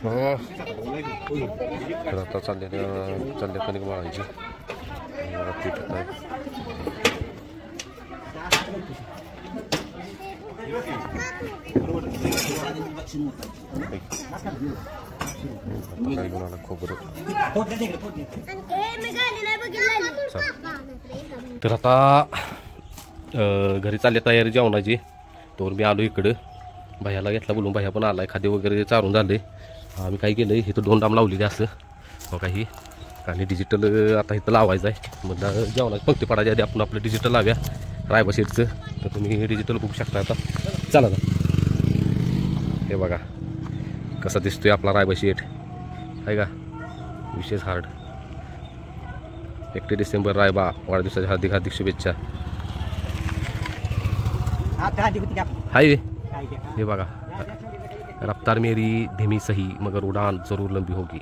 तर आता चालले कणिक मळायची पीठ काय घेऊन आला खोबरं. तर आता घरी चालली तयारी जेवणाची. तर मी आलो इकडं भैयाला घेतला बोलून. भैया पण आलाय. खाद्य वगैरे चारून झाले. आम्ही काय केलं इथं 2 डाम लावलेली असं हो काही आणि डिजिटल आता इथं लावायचं आहे. मग जेवणाची पंक्ती पडायच्या आधी आपण आपलं डिजिटल लाव्या रायबा शेटचं. तर तुम्ही डिजिटल बघू शकता. आता चला ना. हे बघा कसा दिसतोय आपला रायबा शेट आहे का. विशेष हार्ड 31 डिसेंबर रायबा वाढदिवसाच्या हार्दिक हार्दिक शुभेच्छा. हाय हे बघा रफ्तार मेरी धीमी सही मगर उडान जरूर लंबी होगी.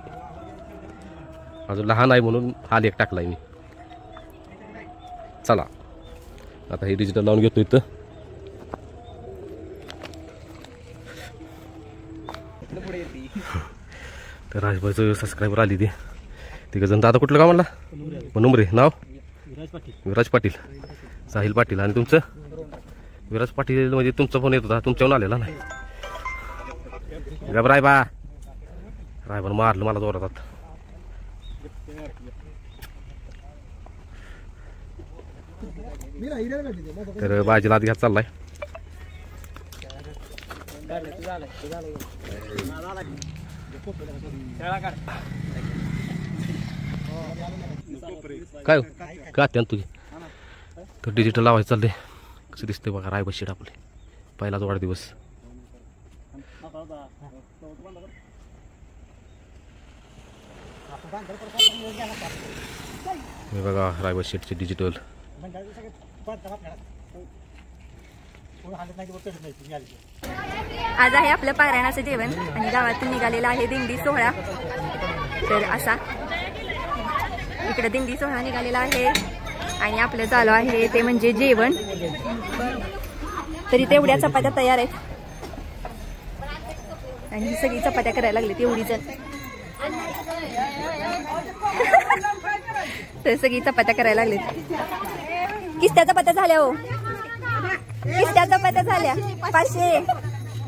अजून लहान आहे म्हणून हा लेख टाकलाय मी. चला आता हे डिजिटल लावून घेतो इथं. तर राजभाईचं सबस्क्रायबर आली ती तिघजण. दादा कुठलं गाव म्हणला. नुमरे. नाव विराज पाटील. साहिल पाटील. आणि तुमचं विराज पाटील म्हणजे तुमचा फोन येत होता तुमच्याहून आलेला नाही. रायबा मारलं मला जोरात. तर बाजीला आधी घ्या चाललाय. काय का त्यान तुझी. तर डिजिटल लावायचं चाललंय. कसं दिसतंय बघा रायबा शेट आपले पहिलाच वाढदिवस. हे बघा रायबा शेटचे डिजिटल. आज आहे आपलं पारायणाचं जेवण आणि गावातून निघालेला आहे दिंडी सोहळा. तर असा इकडे दिंडी सोहळा निघालेला आहे आणि आपलं चालू आहे ते म्हणजे जेवण. तरी तेवढ्या चपात्या तयार आहेत आणि ही सगळी चपात्या करायला लागली तेवढी जण. तर सगळी चपात्या करायला लागलीत. किस्त्या चपात्या झाल्या हो. किस्त्या चपात्या झाल्या 500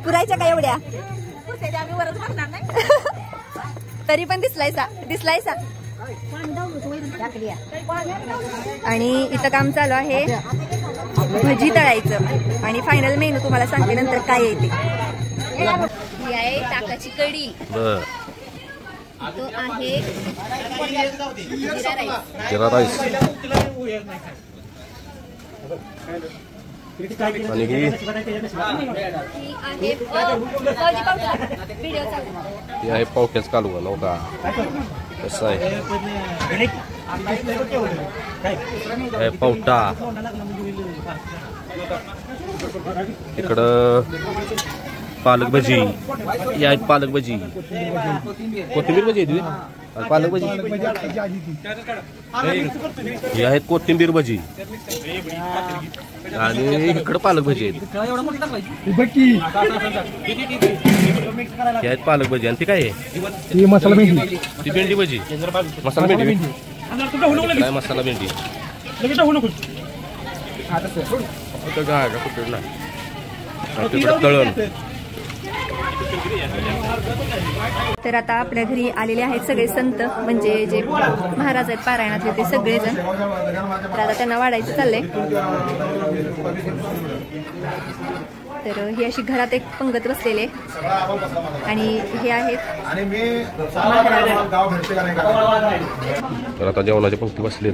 पुरायच्या का एवढ्या. तरी पण दिसलायसा. आणि इथं काम चालू आहे भजी तळायचं आणि फायनल मेनू तुम्हाला सांगते नंतर काय येते. ही आहे ताकाची कढी. तो आहे जिरा राईस. आणि ही आहे पावट्याच कालवण नव्हता. कसं आहे पावटा. इकडं पालक भजी. ही आहेत पालक भजी. कोथिंबीर भजी आहे तुझी. पालक भजी ही आहेत कोथिंबीर भजी आणि इकडं पालक भजी आहेत. ही आहेत पालक भजी आणि ती काय आहे मसाला भेंडी. ती भेंडी भजी. मसाला भेंडी काय मसाला भेंडी. तळण. तर आता आपल्या घरी आलेले आहेत सगळे संत म्हणजे जे महाराज आहेत पारायणातले ते सगळेजण. तर आता त्यांना वाढायचं चाललंय. तर ही अशी घरात एक पंगत बसलेले आणि हे आहेत तर आता जेवणाच्या पंक्ती बसलेत.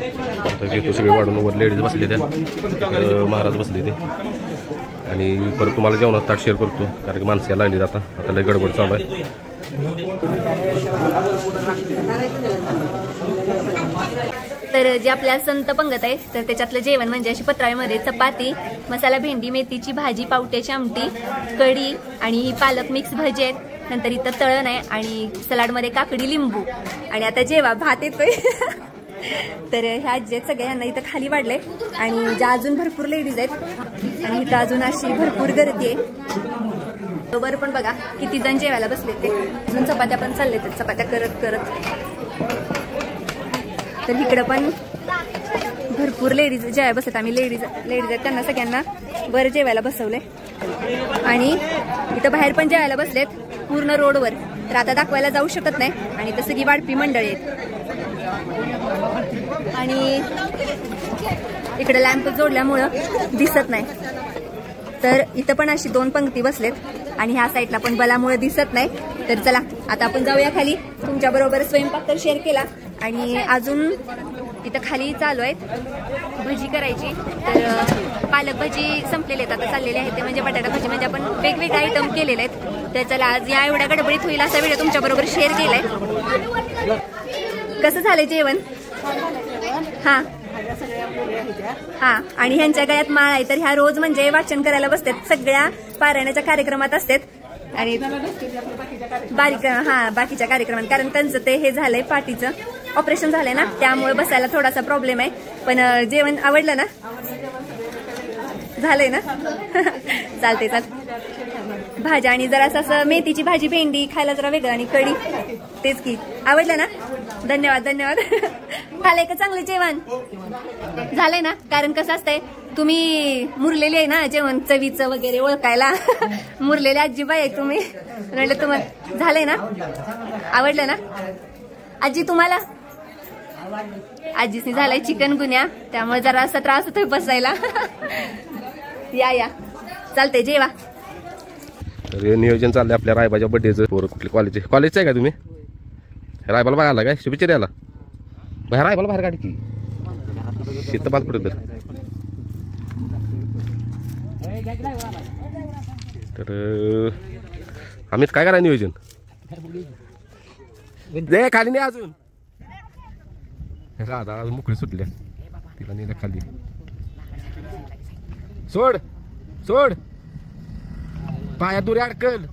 आता घेतो सगळे वाढून वर लेडीज बसले त्या महाराज बसले ते. आणि परत तुम्हाला जेवणात ताट शेअर करतो कारण की माणसं यायला लागली आता. आता लय गडबड चालू आहे. तर जे आपल्या संत पंगत आहे तर त्याच्यातलं जेवण म्हणजे अशी पत्राळीमध्ये चपाती, मसाला भेंडी, मेथीची भाजी, पावट्याची आमटी, कढी आणि ही पालक मिक्स भजी आहेत. नंतर इथं तळण आहे आणि सलाडमध्ये काकडी, लिंबू. आणि आता जेव्हा भात येतोय तर ह्या जे सगळ्यांना इथं खाली वाढलंय आणि ज्या अजून भरपूर लेडीज आहेत आणि इथं अजून अशी भरपूर गर्दी आहे. वर पण बघा किती जण जेवायला बसले ते. अजून चपात्या पण चालले तर चपात्या करत करत. तर इकडं पण भरपूर लेडीज जेवायला बसतात. आम्ही लेडीज आहेत त्यांना सगळ्यांना वर जेवायला बसवले. आणि इथं बाहेर पण जेवायला बसलेत पूर्ण रोडवर. तर आता दाखवायला जाऊ शकत नाही. आणि इथं सगळी वाढपी मंडळी आहेत. आणि इकडे लॅम्प जोडल्यामुळं दिसत नाही. तर इथं पण अशी 2 पंक्ती बसलेत. आणि ह्या साईडला पण बलामुळे दिसत नाही. तर चला आता आपण जाऊया खाली. तुमच्या बरोबर स्वयंपाक तर शेअर केला. आणि अजून इथं खाली चालू आहेत भजी करायची. तर पालक भजी संपलेले आहेत आता चाललेले आहेत ते म्हणजे बटाटा भजी. म्हणजे आपण वेगवेगळे आयटम केलेले आहेत. तर चला आज या एवढ्या गडबडीत होईल असा व्हिडिओ तुमच्या बरोबर शेअर केलाय. कसं झालंय जेवण? हा हा. आणि ह्यांच्या गळ्यात माळ आहे. तर ह्या रोज म्हणजे वाचन करायला बसतात. सगळ्या पारायणाच्या कार्यक्रमात असतात. आणि बाकीच्या कार्यक्रमात. कारण त्यांचं ते हे झालंय पाठीचं ऑपरेशन झालंय ना त्यामुळे बसायला थोडासा प्रॉब्लेम आहे. पण जेवण आवडलं ना? झालंय ना? चालते. भाज्या आणि जरा असं मेथीची भाजी भेंडी खायला जरा वेगळं आणि कढी तेच की. आवडलं ना? धन्यवाद. झालंय का चांगलं जेवण? झालंय ना? कारण कसं असतंय तुम्ही मुरलेली आहे ना जेवण चवीचं वगैरे ओळखायला. मुरलेले आजीबाई आहे तुम्ही. म्हटलं तुम्हाला झालंय ना? आवडलं ना? आजी तुम्हाला? आजीसनी झालाय चिकन गुन्या त्यामुळे जरा असा त्रास होतोय बसायला. या चालतंय जेवा. तर नियोजन चाललंय आपल्या रायबाच्या बड्डेचं. पोरं कुठले कॉलेजचं आहे का तुम्ही? रायबाला बघायला काय शुभेच्छा द्यायला? बाहेर रायबाला बाहेर काढ की शेत बांध कुठे. तर आम्ही काय करा नियोजन दे खाली नाही अजून. राधा मोकळी सुटल्या तिला नेलं खाली. सोड पाया दुरी अडकल.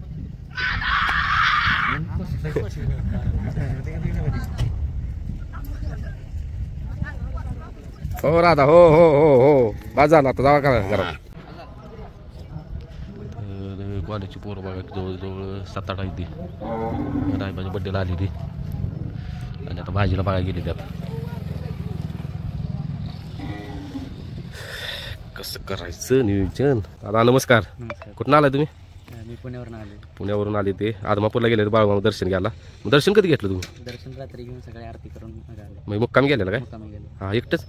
हो राधा हो बाद झाला आता जावा करा घरात. कॉलेजची पोरं बघा जवळजवळ 7-8 आहे ती. रायबाच्या बड्डेला आली ती. आणि आता भाजीला बघायला गेली त्यात. कसं करायचं नियोजन? दादा नमस्कार. कुठून आलाय तुम्ही? मी पुण्यावरून आले ते. आदमापूरला गेले बाळूमामा दर्शन घ्यायला. मग दर्शन कधी घेतलं तुम्ही? दर्शन रात्री घेऊन सकाळी आरती करून मग मुक्काम गेलेला काय? हा एकटंच.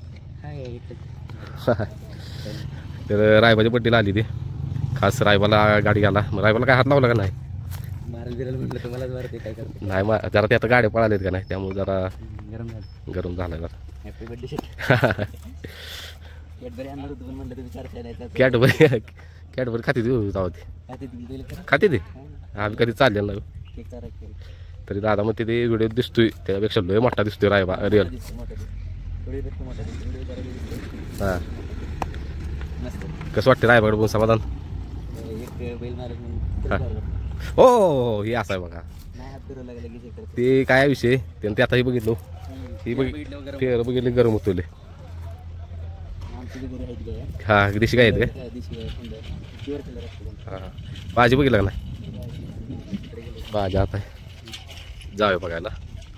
तर रायबाच्या बड्डेला आली ती खास. रायबाला गाडी घ्याला. मग रायबाला काय हात लावला का नाही? नाही जरा ते आता गाड्या पळालेत का नाही त्यामुळे जरा गरम झालाय जरा. कॅडबरी खाते खाते ते आम्ही कधी चाललेलं नाही. तरी दादा मग ते व्हिडिओ दिसतोय त्यापेक्षा लय मोठा दिसतोय रायबा रिअल. हा कसं वाटतं रायबाकडे बघून समाधान? हो हे असं आहे बघा. ते काय विषय त्यानं ते आताही बघितलो. ही बघितले गरम होतो. हा दिशी काय आहेत का? हा भाजी बघितलं का नाही? भाजी आता जाऊया बघायला.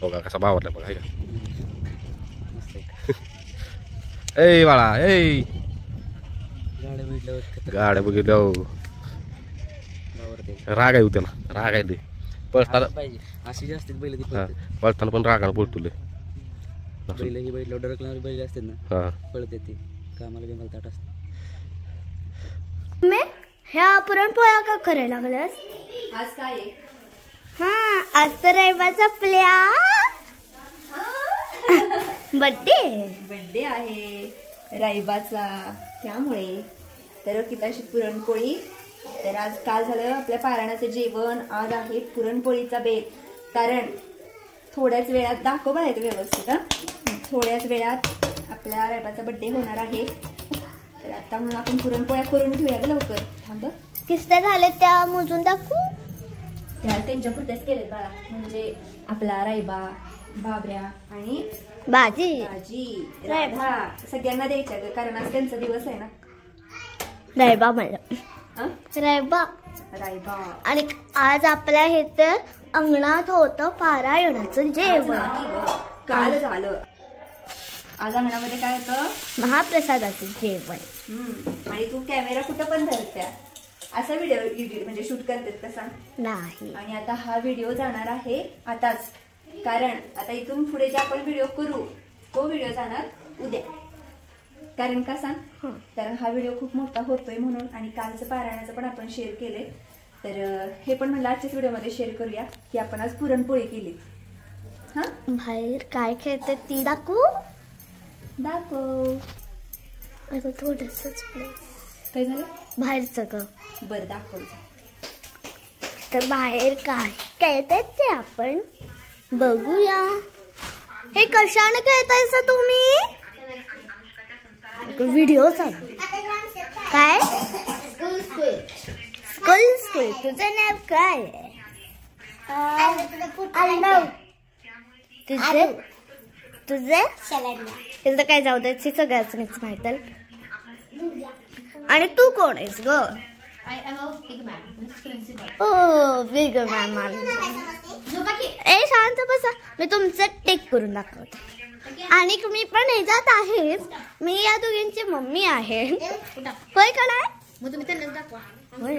हो का कसा भावरला बघा का. ए बाळा ए गाड्या बघितल्या राग आहे त्याला. राग आहे ते पळताना पळताना पण रागानं पळतोय. ह्या पुरणपोळ्या का करायला लागल्यास? आज काय? हा आज तर रविवारचा प्ल्या बड्डे आहे रायबाचा त्यामुळे. तर किताशी पुरणपोळी. तर आज काल झालं आपल्या पारायणाचं जेवण. आज आहे पुरणपोळीचा बेत. कारण थोड्याच वेळात दाखव आहेत व्यवस्थित. थोड्याच वेळात आपल्या रायबाचा बड्डे होणार आहे. तर आता म्हणून आपण पुरणपोळ्या करून घेऊया ग लवकर. थांब किस्ते झाले त्या मोजून दाखवू. त्या त्यांच्या पुरत्याच केलेत बाळा. म्हणजे आपला रायबा बाबऱ्या आणि भाजी रायबा सगळ्यांना द्यायच्या ग. कारण आज त्यांचा दिवस आहे ना. रायबा म्हणलं. रायबा रायबा. आणि आज आपल्या इथं अंगणात होतं पारायणाचं जेवण. काल झालं. आज अंगणामध्ये काय होतं? महाप्रसादाचं जेवण. आणि तू कॅमेरा कुठं पण धरत्या, असा व्हिडिओ एडिट म्हणजे शूट करतेस कसा नाही. आणि आता हा व्हिडिओ जाणार आहे आताच, कारण आता इथून पुढे जे आपण व्हिडिओ करू तो व्हिडिओ जाणार उद्या. कारण का सांग? कारण हा व्हिडिओ खूप मोठा होतोय म्हणून. आणि कालचं पारायणाचं पण आपण शेअर केले, तर हे पण म्हणलं आजच्याच व्हिडिओमध्ये शेअर करूया की आपण आज पुरणपोळी केली. हा, बाहेर काय खेळते ती दाखवू? दाखव. आता थोडंसंच काय झालं बाहेरचं ग. बरं दाखव. तर बाहेर काय खेळतात ते आपण बघूया. हे कशाने खेळतायस तुम्ही? व्हिडिओ चालू. काय स्कूल तुझं नाव काय तुझे तुझे तुझं काय जाऊ दे, सगळ्याच माहित. आणि तू कोण आहेस ग? ओ बिग मॅम. ए शांत बसा, मी तुमचं टेक करून दाखवते. आणि मी पण ह्याच्यात आहेच, मी या दोघींची मम्मी आहे. होय का नाही? मग तुम्ही त्यांना दाखवा. होय.